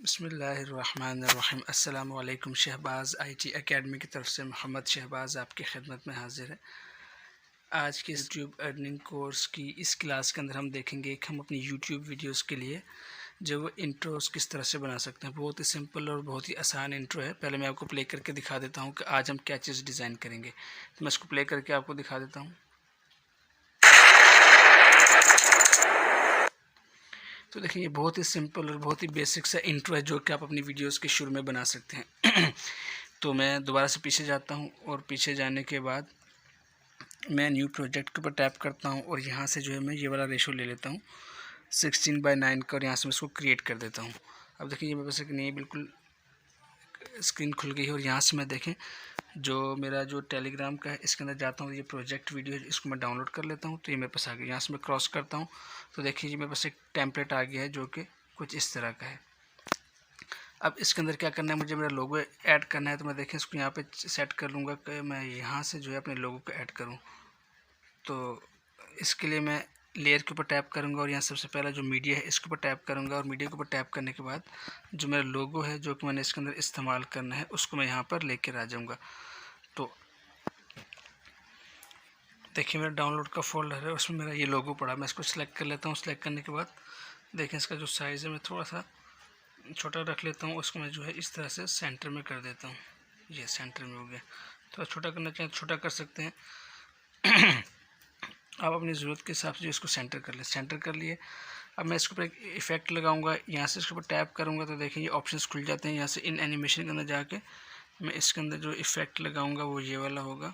बिस्मिल्लाहिर्रहमानिर्रहीम। अस्सलामु अलैकुम। शहबाज़ आईटी एकेडमी की तरफ से मोहम्मद शहबाज़ आपकी खिदमत में हाजिर है। आज के यूट्यूब अर्निंग कोर्स की इस क्लास के अंदर हम देखेंगे कि हम अपनी यूट्यूब वीडियोस के लिए जो वो इंट्रोस किस तरह से बना सकते हैं। बहुत ही सिंपल और बहुत ही आसान इंट्रो है। पहले मैं आपको प्ले करके दिखा देता हूँ कि आज हम क्या चीज़ डिज़ाइन करेंगे। तो मैं इसको प्ले करके आपको दिखा देता हूँ। तो देखिए, ये बहुत ही सिंपल और बहुत ही बेसिक सा इंट्रो है जो कि आप अपनी वीडियोस के शुरू में बना सकते हैं। तो मैं दोबारा से पीछे जाता हूँ और पीछे जाने के बाद मैं न्यू प्रोजेक्ट के ऊपर टैप करता हूँ और यहाँ से जो है मैं ये वाला रेशो ले लेता हूँ 16:9 का और यहाँ से मैं इसको क्रिएट कर देता हूँ। अब देखिए, ये मेरे पास एक नई बिल्कुल स्क्रीन खुल गई है और यहाँ से मैं देखें जो मेरा जो टेलीग्राम का है इसके अंदर जाता हूँ। ये प्रोजेक्ट वीडियो इसको मैं डाउनलोड कर लेता हूँ। तो ये मेरे पास आ गया। यहाँ से मैं क्रॉस करता हूँ तो देखिए ये मेरे पास एक टेम्पलेट आ गया है जो कि कुछ इस तरह का है। अब इसके अंदर क्या करना है, मुझे मेरा लोगो ऐड करना है। तो मैं देखें इसको यहाँ पे सेट कर लूँगा कि मैं यहाँ से जो है अपने लोगो को ऐड करूँ। तो इसके लिए मैं लेयर के ऊपर टैप करूँगा और यहाँ सबसे पहला जो मीडिया है इसके ऊपर टैप करूँगा और मीडिया के ऊपर टैप करने के बाद जो मेरा लोगो है जो कि मैंने इसके अंदर इस्तेमाल करना है उसको मैं यहाँ पर लेकर आ जाऊँगा। तो देखिए मेरा डाउनलोड का फोल्डर है, उसमें मेरा ये लोगो पड़ा। मैं इसको सिलेक्ट कर लेता हूँ। सिलेक्ट करने के बाद देखें इसका जो साइज़ है मैं थोड़ा सा छोटा रख लेता हूँ। उसको मैं जो है इस तरह से सेंटर में कर देता हूँ। ये सेंटर में हो गया। थोड़ा छोटा करना चाहें तो छोटा कर सकते हैं। आप अपनी ज़रूरत के हिसाब से इसको सेंटर कर लें। सेंटर कर लिए। अब मैं इसके ऊपर एक इफ़ेक्ट लगाऊंगा। यहाँ से इसके ऊपर टैप करूँगा तो देखिए ये ऑप्शंस खुल जाते हैं। यहाँ से इन एनिमेशन के अंदर जाके मैं इसके अंदर जो इफ़ेक्ट लगाऊंगा वो ये वाला होगा।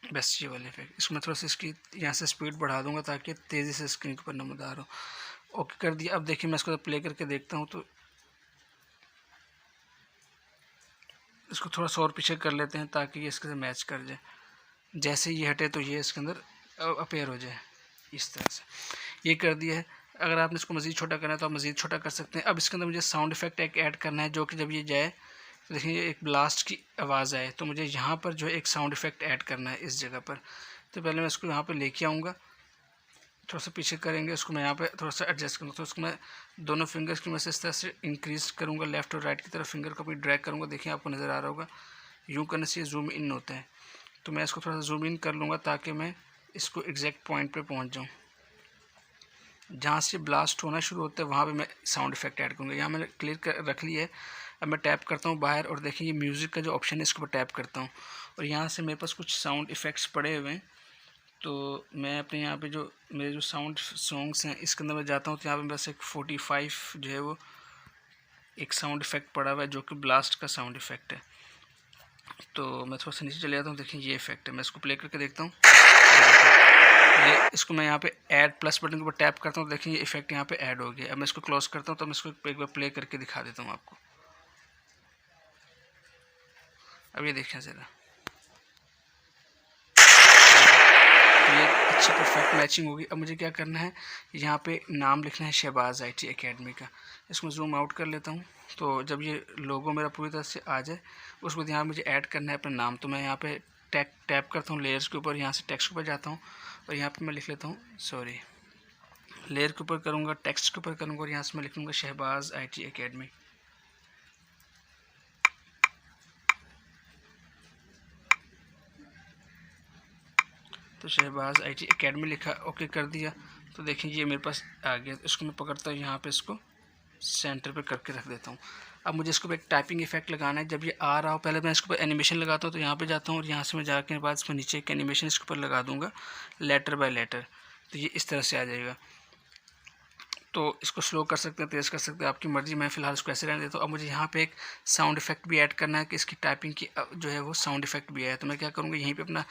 बस ये वाले इफेक्ट। इसको मैं थोड़ा सा इसकी यहाँ से स्पीड बढ़ा दूंगा ताकि तेज़ी से स्क्रीन के ऊपर नमदार हो। ओके कर दिया। अब देखिए मैं इसको प्ले करके देखता हूँ तो इसको थोड़ा सा और पीछे कर लेते हैं ताकि ये इसके साथ मैच कर जाए। जैसे ये हटे तो ये इसके अंदर अपेयर हो जाए इस तरह से। ये कर दिया है। अगर आपने इसको मज़ीद छोटा करना है तो आप मज़ीद छोटा कर सकते हैं। अब इसके अंदर मुझे साउंड इफेक्ट एक ऐड करना है जो कि जब ये जाए तो देखिए एक ब्लास्ट की आवाज़ आए तो मुझे यहाँ पर जो है एक साउंड इफेक्ट ऐड करना है इस जगह पर। तो पहले मैं इसको यहाँ पर लेके आऊँगा। थोड़ा सा पीछे करेंगे। उसको मैं यहाँ पे थोड़ा सा एडजस्ट करूँगा। तो उसको मैं दोनों फिंगर्स की मैं इस तरह से इंक्रीज़ करूँगा। लेफ़्ट और राइट की तरफ फिंगर को भी ड्रैग करूँगा। देखिए आपको नज़र आ रहा होगा यूँ करने से जूम इन होता है। तो मैं इसको थोड़ा सा जूम इन कर लूँगा ताकि मैं इसको एग्जैक्ट पॉइंट पे पहुँच जाऊँ। जहाँ से ब्लास्ट होना शुरू होता है वहाँ पे मैं साउंड इफेक्ट ऐड करूँगा। यहाँ मैंने क्लियर कर रख लिया है। अब मैं टैप करता हूँ बाहर और देखिए ये म्यूज़िक का जो ऑप्शन है इसके ऊपर टैप करता हूँ और यहाँ से मेरे पास कुछ साउंड इफ़ेक्ट्स पड़े हुए हैं। तो मैं अपने यहाँ पे जो मेरे जो साउंड सॉन्ग्स हैं इसके अंदर मैं जाता हूँ तो यहाँ पे बस एक 45 जो है वो एक साउंड इफ़ेक्ट पड़ा हुआ है जो कि ब्लास्ट का साउंड इफ़ेक्ट है। तो मैं थोड़ा सा नीचे चले जाता हूँ। देखिए ये इफ़ेक्ट है। मैं इसको प्ले करके देखता हूँ। ये इसको मैं यहाँ पे ऐड प्लस बटन के ऊपर टैप करता हूँ। देखिए ये इफ़ेक्ट यहाँ पे ऐड हो गया। अब मैं इसको क्लोज करता हूँ तो मैं इसको एक बार प्ले करके दिखा देता हूँ आपको। अब ये देखें ज़रा, तो ये अच्छी परफेक्ट मैचिंग होगी। अब मुझे क्या करना है, यहाँ पे नाम लिखना है शहबाज़ आईटी एकेडमी का। इसको जूम आउट कर लेता हूँ। तो जब ये लोगो मेरा पूरी तरह से आ जाए उसको यहाँ मुझे ऐड करना है अपना नाम। तो मैं यहाँ पे टैप करता हूँ लेयर्स के ऊपर। यहाँ से टेक्स्ट के ऊपर जाता हूँ और यहाँ पे मैं लिख लेता हूँ लेयर के ऊपर करूँगा, टेक्स्ट के ऊपर करूँगा और यहाँ से मैं लिख लूँगा शहबाज़ आईटी एकेडमी। तो शहबाज़ आईटी एकेडमी लिखा, ओके कर दिया। तो देखिए ये मेरे पास आ गया। इसको मैं पकड़ता हूँ यहाँ पे, इसको सेंटर पे करके रख देता हूँ। अब मुझे इसको एक टाइपिंग इफेक्ट लगाना है। जब ये आ रहा हो पहले मैं इसको एनिमेशन लगाता हूँ। तो यहाँ पे जाता हूँ और यहाँ से मैं जाके बाद इसमें नीचे एक एनिमेशन इसके ऊपर लगा दूँगा लेटर बाय लेटर। तो ये इस तरह से आ जाएगा। तो इसको स्लो कर सकते हैं, तेज़ कर सकते हैं, आपकी मर्ज़ी। मैं फ़िलहाल इसको ऐसे रहने देता हूँ। अब मुझे यहाँ पे एक साउंड इफेक्ट भी ऐड करना है कि इसकी टाइपिंग की जो है वो साउंड इफेक्ट भी आया। तो मैं क्या करूँगा, यहीं पे अपना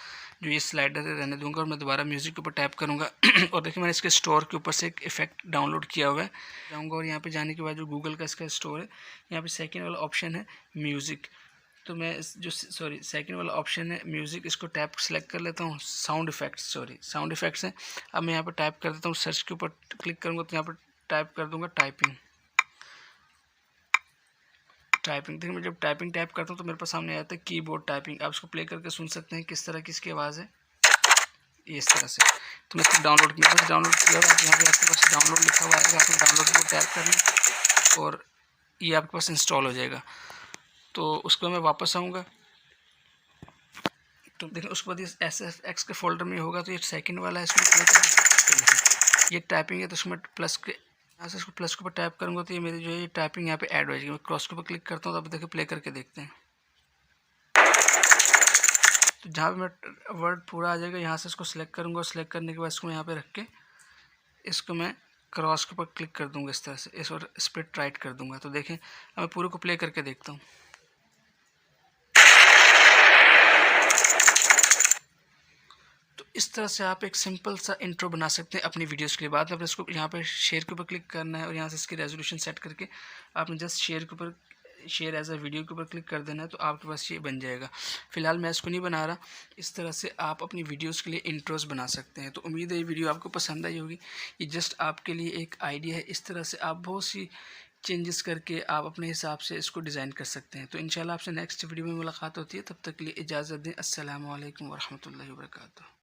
जो ये स्लाइडर है रहने दूँगा और मैं दोबारा म्यूज़िक के ऊपर टैप करूँगा। और देखिए मैंने इसके स्टोर के ऊपर से एक इफेक्ट डाउनलोड किया हुआ है। जाऊँगा और यहाँ पर जाने के बाद जो गूगल का इसका स्टोर है, यहाँ पर सेकेंड वाला ऑप्शन है म्यूज़िक। तो मैं जो सेकंड वाला ऑप्शन है म्यूज़िक, इसको टैप सेलेक्ट कर लेता हूँ। साउंड इफेक्ट्स है। अब मैं यहाँ पर टाइप कर देता हूँ, सर्च के ऊपर क्लिक करूँगा तो यहाँ पर टाइप कर दूँगा टाइपिंग। टाइपिंग। देखिए मैं जब टाइपिंग टाइप करता हूँ तो मेरे पास सामने आता है कीबोर्ड टाइपिंग। आप इसको प्ले करके सुन सकते हैं किस तरह की इसकी आवाज़ है, इस तरह से। तो मैं इसको डाउनलोड किया, बस डाउनलोड किया और यहाँ पे आपके पास डाउनलोड लिखा हुआ है, आपको डाउनलोड को टैप करना और ये आपके पास इंस्टॉल हो जाएगा। तो उसको मैं वापस आऊँगा तो देखिए उसके बाद ये SFX के फोल्डर में होगा, तो ये सेकंड वाला है, इसमें प्ले करके ये टाइपिंग है तो इसमें प्लस के यहाँ से इसको प्लस के ऊपर टैप करूँगा तो ये मेरी जो है ये टाइपिंग यहाँ पे ऐड हो जाएगी। मैं क्रॉस के ऊपर क्लिक करता हूँ तो अब देखिए प्ले करके देखते हैं। तो जहाँ पे मैं वर्ड पूरा आ जाएगा यहाँ से इसको सिलेक्ट करूँगा, सिलेक्ट करने के बाद इसको यहाँ पे रख के इसको मैं क्रॉस के ऊपर क्लिक कर दूँगा इस तरह से, इस और स्प्लिट राइट कर दूँगा। तो देखें अब मैं पूरे को प्ले करके देखता हूँ। तो इस तरह से आप एक सिंपल सा इंट्रो बना सकते हैं अपनी वीडियोस के लिए। बाद में आपने इसको यहाँ पे शेयर के ऊपर क्लिक करना है और यहाँ से इसकी रेजोल्यूशन सेट करके आपने जस्ट शेयर के ऊपर शेयर एज अ वीडियो के ऊपर क्लिक कर देना है, तो आपके पास ये बन जाएगा। फ़िलहाल मैं इसको नहीं बना रहा। इस तरह से आप अपनी वीडियोस के लिए इंट्रोस बना सकते हैं। तो उम्मीद है ये वीडियो आपको पसंद आई होगी। ये जस्ट आपके लिए एक आइडिया है। इस तरह से आप बहुत सी चेंजेस करके आप अपने हिसाब से इसको डिज़ाइन कर सकते हैं। तो इंशाल्लाह आपसे नेक्स्ट वीडियो में मुलाकात होती है। तब तक के लिए इजाज़त दें। अस्सलामु अलैकुम वरहमतुल्लाहि वबरकातुहू।